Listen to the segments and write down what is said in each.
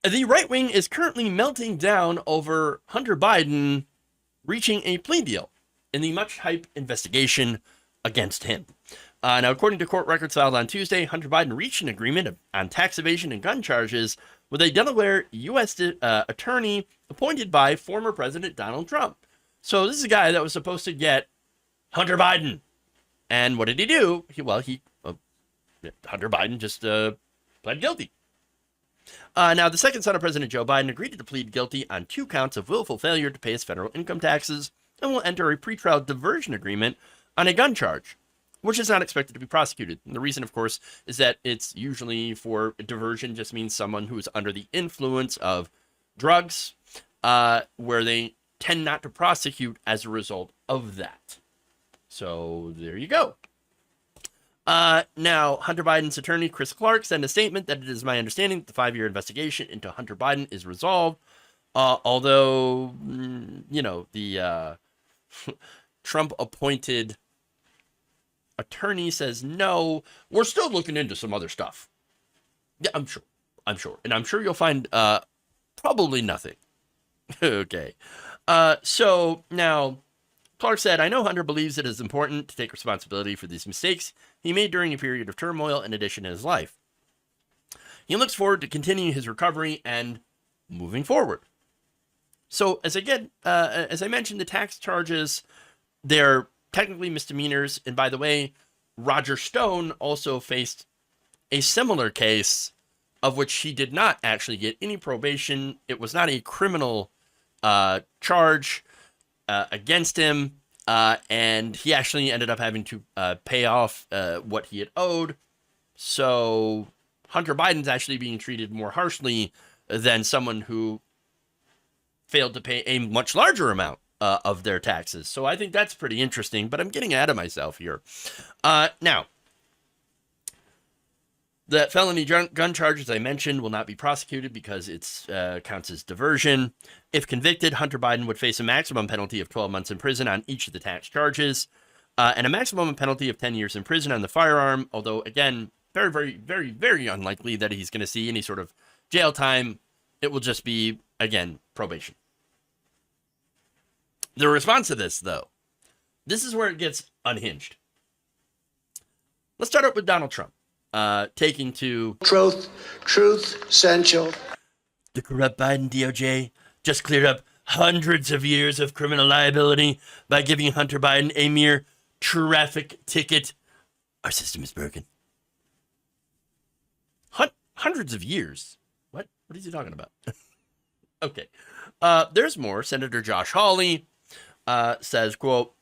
The right wing is currently melting down over Hunter Biden reaching a plea deal in the much hyped investigation against him. Now, according to court records filed on Tuesday, Hunter Biden reached an agreement on tax evasion and gun charges with a Delaware U.S. Attorney appointed by former President Donald Trump. So this is a guy that was supposed to get Hunter Biden. And what did he do? Hunter Biden just pled guilty. Now, the second son of President Joe Biden agreed to plead guilty on 2 counts of willful failure to pay his federal income taxes and will enter a pretrial diversion agreement on a gun charge, which is not expected to be prosecuted. And the reason, of course, is that it's usually for diversion just means someone who is under the influence of drugs, where they tend not to prosecute as a result of that. So there you go. Now, Hunter Biden's attorney, Chris Clark, sent a statement that it is my understanding that the 5-year investigation into Hunter Biden is resolved. Although, the Trump-appointed attorney says, no, we're still looking into some other stuff. Yeah, I'm sure. And I'm sure you'll find probably nothing. Okay. So now, Clark said, I know Hunter believes it is important to take responsibility for these mistakes he made during a period of turmoil and addiction in his life. He looks forward to continuing his recovery and moving forward. So, as I mentioned, the tax charges, they're technically misdemeanors. And by the way, Roger Stone also faced a similar case of which he did not actually get any probation. It was not a criminal charge against him, and he actually ended up having to pay off what he had owed. So Hunter Biden's actually being treated more harshly than someone who failed to pay a much larger amount of their taxes. So I think that's pretty interesting, but I'm getting ahead of myself here. Now, the felony gun charge, as I mentioned, will not be prosecuted because it counts as diversion. If convicted, Hunter Biden would face a maximum penalty of 12 months in prison on each of the tax charges, and a maximum penalty of 10 years in prison on the firearm, although, again, very, very, very, very unlikely that he's going to see any sort of jail time. It will just be, again, probation. The response to this, though, this is where it gets unhinged. Let's start out with Donald Trump. Taking to truth essential. The corrupt Biden DOJ just cleared up hundreds of years of criminal liability by giving Hunter Biden a mere traffic ticket. Our system is broken. Hundreds of years? What is he talking about? Okay. There's more. Senator Josh Hawley says, quote,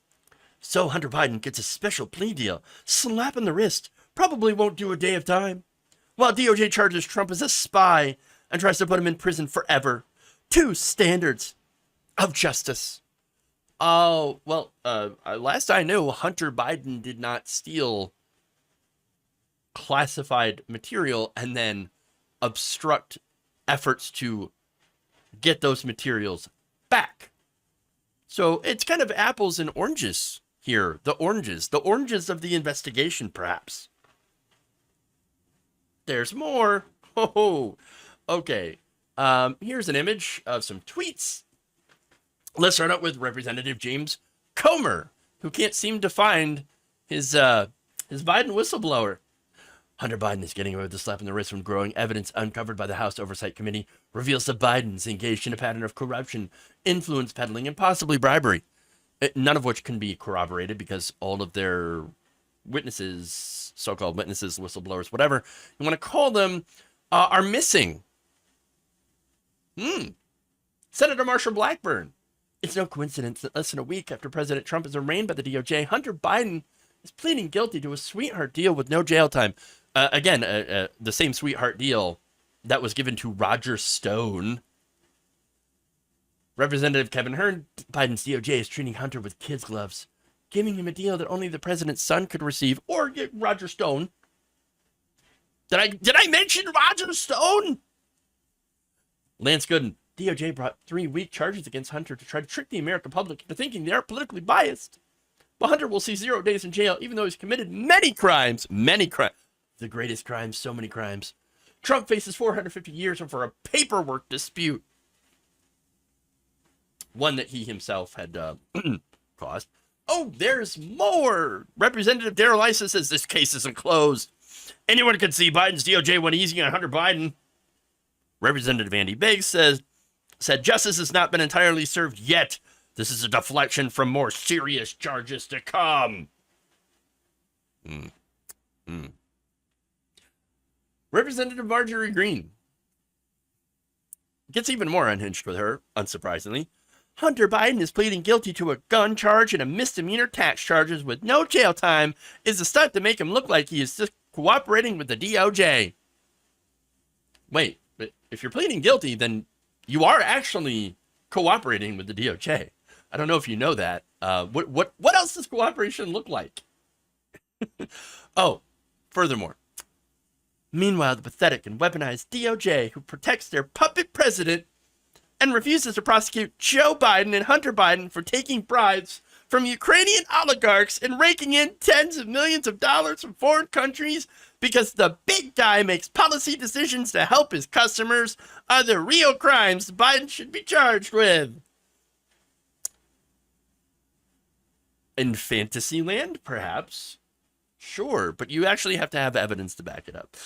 so Hunter Biden gets a special plea deal. Slap on the wrist. Probably won't do a day of time. While DOJ charges Trump as a spy and tries to put him in prison forever. 2 standards of justice. Oh, well, last I knew, Hunter Biden did not steal classified material and then obstruct efforts to get those materials back. So it's kind of apples and oranges here. The oranges of the investigation, perhaps. There's more. Oh, okay. Here's an image of some tweets. Let's start out with Representative James Comer, who can't seem to find his Biden whistleblower. Hunter Biden is getting away with the slap in the wrist when growing evidence uncovered by the House Oversight Committee reveals the Bidens engaged in a pattern of corruption, influence peddling, and possibly bribery. None of which can be corroborated because all of their witnesses, so-called witnesses, whistleblowers, whatever you want to call them, are missing. Senator Marsha Blackburn. It's no coincidence that less than a week after President Trump is arraigned by the DOJ, Hunter Biden is pleading guilty to a sweetheart deal with no jail time. The same sweetheart deal that was given to Roger Stone. Representative Kevin Hern, Biden's DOJ is treating Hunter with kids' gloves, giving him a deal that only the president's son could receive, or get Roger Stone. Did I mention Roger Stone? Lance Gooden, DOJ brought 3 weak charges against Hunter to try to trick the American public into thinking they are politically biased. But Hunter will see 0 days in jail, even though he's committed many crimes. The greatest crimes, so many crimes. Trump faces 450 years over a paperwork dispute, one that he himself had caused. Oh, there's more. Representative Darrell Issa says this case isn't closed. Anyone could see Biden's DOJ went easy on Hunter Biden. Representative Andy Biggs said justice has not been entirely served yet. This is a deflection from more serious charges to come. Representative Marjorie Greene gets even more unhinged with her, unsurprisingly. Hunter Biden is pleading guilty to a gun charge and a misdemeanor tax charges with no jail time is a stunt to make him look like he is just cooperating with the DOJ. Wait, but if you're pleading guilty, then you are actually cooperating with the DOJ. I don't know if you know that. What else does cooperation look like? Oh, furthermore. Meanwhile, the pathetic and weaponized DOJ, who protects their puppet president and refuses to prosecute Joe Biden and Hunter Biden for taking bribes from Ukrainian oligarchs and raking in tens of millions of dollars from foreign countries because the big guy makes policy decisions to help his customers, are the real crimes Biden should be charged with. In fantasy land, perhaps. Sure, but you actually have to have evidence to back it up.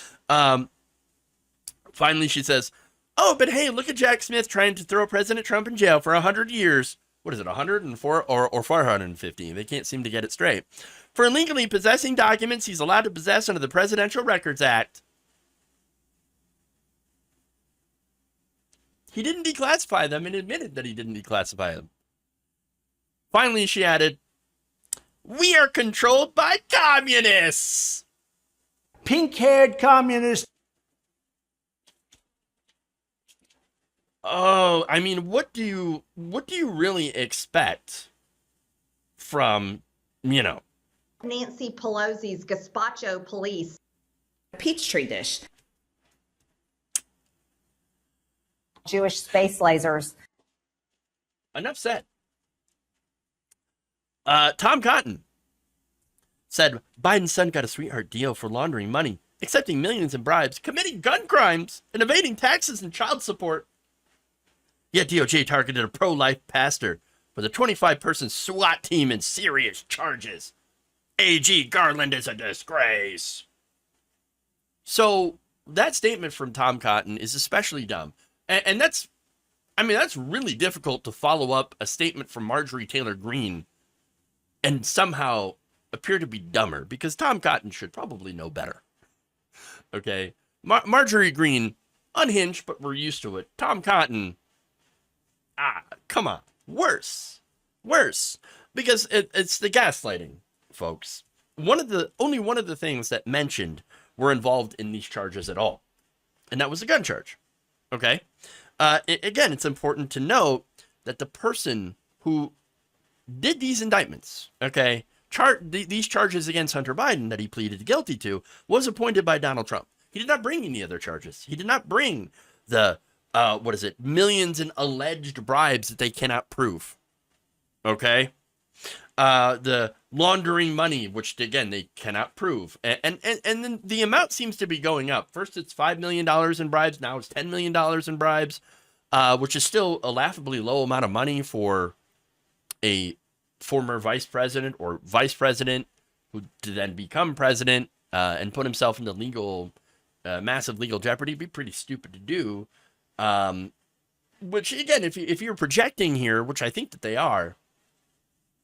Finally, she says, oh, but hey, look at Jack Smith trying to throw President Trump in jail for 100 years. What is it, 104 or 450? They can't seem to get it straight. For illegally possessing documents he's allowed to possess under the Presidential Records Act. He didn't declassify them and admitted that he didn't declassify them. Finally, she added, we are controlled by communists. Pink-haired communists. Oh, I mean, what do you really expect from, Nancy Pelosi's gazpacho police. Peachtree dish. Jewish space lasers. Enough said. Tom Cotton said Biden's son got a sweetheart deal for laundering money, accepting millions in bribes, committing gun crimes, and evading taxes and child support. Yet DOJ targeted a pro-life pastor with a 25-person SWAT team and serious charges. AG Garland is a disgrace. So that statement from Tom Cotton is especially dumb. And that's really difficult to follow up a statement from Marjorie Taylor Greene and somehow appear to be dumber, because Tom Cotton should probably know better. Okay? Marjorie Greene, unhinged, but we're used to it. Tom Cotton, come on. Worse. Because it's the gaslighting, folks. Only one of the things that mentioned were involved in these charges at all. And that was a gun charge. Okay? Again, it's important to note that the person who did these indictments, okay, these charges against Hunter Biden that he pleaded guilty to, was appointed by Donald Trump. He did not bring any other charges. He did not bring the, millions in alleged bribes that they cannot prove. Okay? The laundering money, which, again, they cannot prove. And then the amount seems to be going up. First, it's $5 million in bribes. Now it's $10 million in bribes, which is still a laughably low amount of money for a former vice president or vice president who to then become president and put himself into massive legal jeopardy. It'd be pretty stupid to do. Which, again, if you're projecting here, which I think that they are,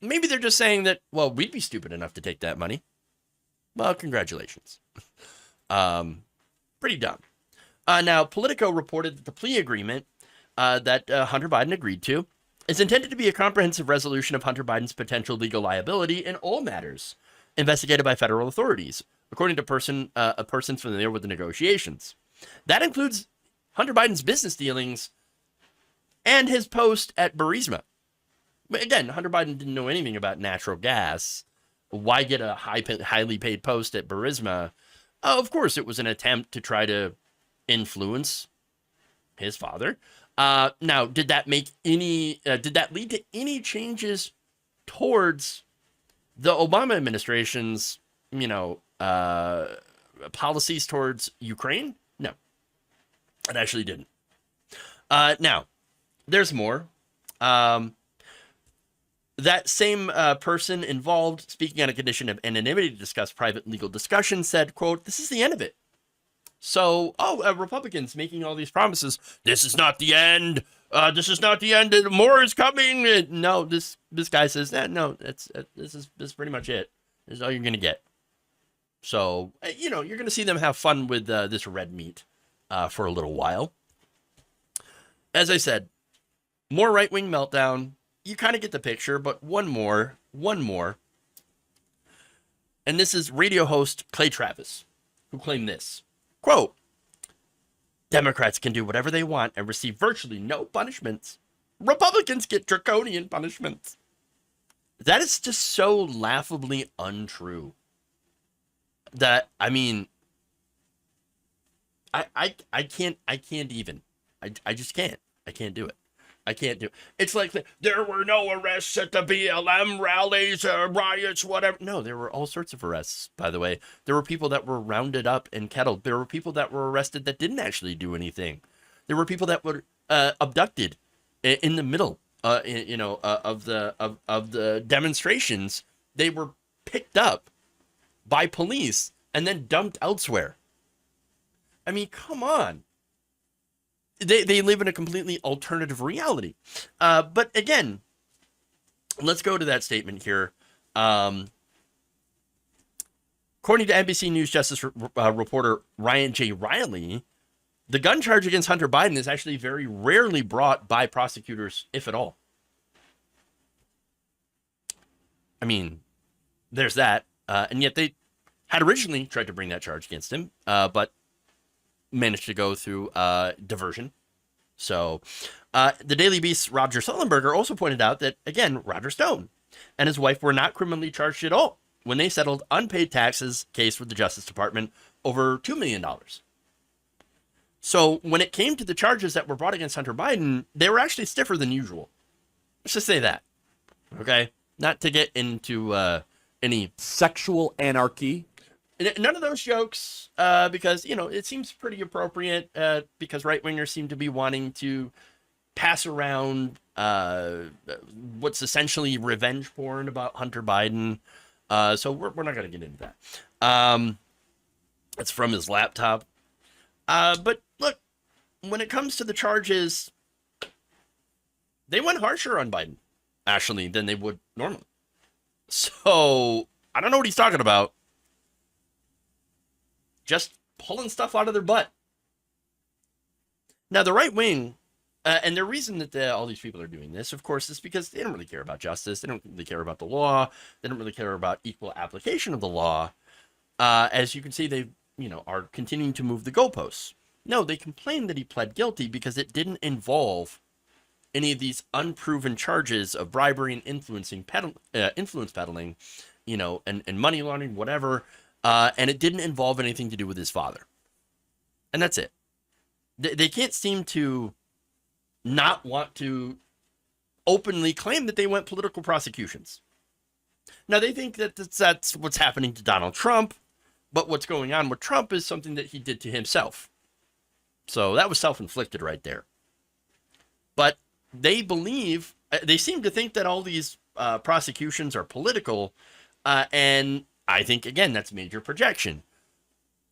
maybe they're just saying that, well, we'd be stupid enough to take that money. Well, congratulations. Pretty dumb. Now, Politico reported that the plea agreement that Hunter Biden agreed to is intended to be a comprehensive resolution of Hunter Biden's potential legal liability in all matters investigated by federal authorities, according to a person familiar with the negotiations. That includes Hunter Biden's business dealings and his post at Burisma. Again, Hunter Biden didn't know anything about natural gas. Why get a highly paid post at Burisma? Of course, it was an attempt to try to influence his father. Now, did that lead to any changes towards the Obama administration's, policies towards Ukraine? No, It actually didn't. Now, there's more. That same person involved, speaking on a condition of anonymity to discuss private legal discussion, said, quote, "This is the end of it." So, Republicans making all these promises. This is not the end. This is not the end. More is coming. No, this guy says that. No, this is pretty much it. This is all you're gonna get. So, you're gonna see them have fun with this red meat for a little while. As I said, more right-wing meltdown. You kind of get the picture, but one more. And this is radio host Clay Travis, who claimed this. Quote, "Democrats can do whatever they want and receive virtually no punishments. Republicans get draconian punishments." That is just so laughably untrue. That, I mean, I can't even. I just can't. I can't do it. I can't do it. It's like there were no arrests at the BLM rallies or riots, whatever. No, there were all sorts of arrests, by the way. There were people that were rounded up and kettled. There were people that were arrested that didn't actually do anything. There were people that were abducted in the middle, of the demonstrations. They were picked up by police and then dumped elsewhere. I mean, come on. They live in a completely alternative reality. But again, let's go to that statement here. According to NBC News Justice reporter Ryan J. Riley, the gun charge against Hunter Biden is actually very rarely brought by prosecutors, if at all. I mean, there's that. And yet they had originally tried to bring that charge against him, but managed to go through diversion. So the Daily Beast's Roger Sullenberger also pointed out that, again, Roger Stone and his wife were not criminally charged at all when they settled unpaid taxes case with the Justice Department over $2 million. So when it came to the charges that were brought against Hunter Biden, they were actually stiffer than usual. Let's just say that. Okay? Not to get into any sexual anarchy. None of those jokes, because, it seems pretty appropriate because right-wingers seem to be wanting to pass around what's essentially revenge porn about Hunter Biden. So we're not going to get into that. It's from his laptop. But look, when it comes to the charges, they went harsher on Biden, actually, than they would normally. So I don't know what he's talking about. Just pulling stuff out of their butt. Now, the right wing, and the reason that all these people are doing this, of course, is because they don't really care about justice. They don't really care about the law. They don't really care about equal application of the law. As you can see, they, are continuing to move the goalposts. No, they complain that he pled guilty because it didn't involve any of these unproven charges of bribery and influence peddling, and money laundering, whatever. And it didn't involve anything to do with his father. And that's it. They can't seem to not want to openly claim that they went political prosecutions. Now, they think that that's what's happening to Donald Trump, but what's going on with Trump is something that he did to himself. So that was self-inflicted right there. But they seem to think that all these prosecutions are political, and I think, again, that's major projection.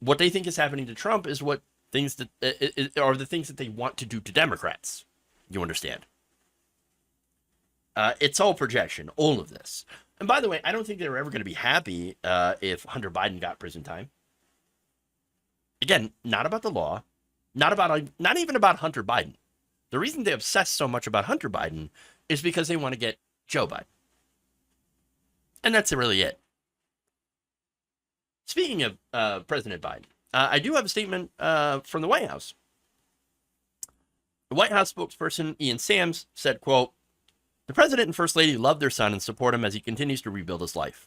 What they think is happening to Trump is what things that are the things that they want to do to Democrats. You understand? It's all projection, all of this. And by the way, I don't think they were ever going to be happy if Hunter Biden got prison time. Again, not about the law, not even about Hunter Biden. The reason they obsess so much about Hunter Biden is because they want to get Joe Biden. And that's really it. Speaking of President Biden, I do have a statement from the White House. The White House spokesperson Ian Sams said, quote, "The president and first lady love their son and support him as he continues to rebuild his life.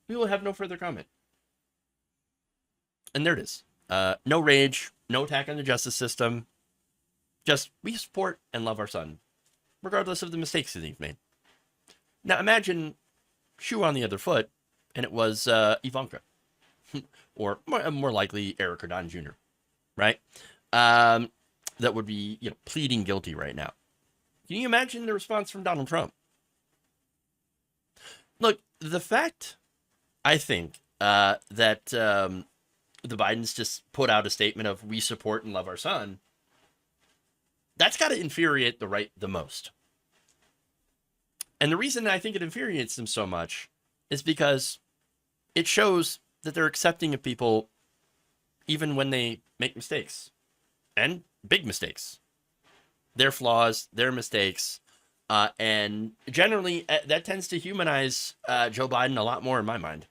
We will have no further comment." And there it is. No rage, no attack on the justice system. Just, we support and love our son, regardless of the mistakes that he's made. Now imagine shoe on the other foot, and it was Ivanka. Or more likely Eric Cardon Jr., right? that would be, pleading guilty right now. Can you imagine the response from Donald Trump? Look, the fact, I think, that the Bidens just put out a statement of we support and love our son, that's got to infuriate the right the most. And the reason I think it infuriates them so much is because it shows that they're accepting of people even when they make mistakes, and big mistakes, their flaws, their mistakes. And generally, that tends to humanize Joe Biden a lot more in my mind.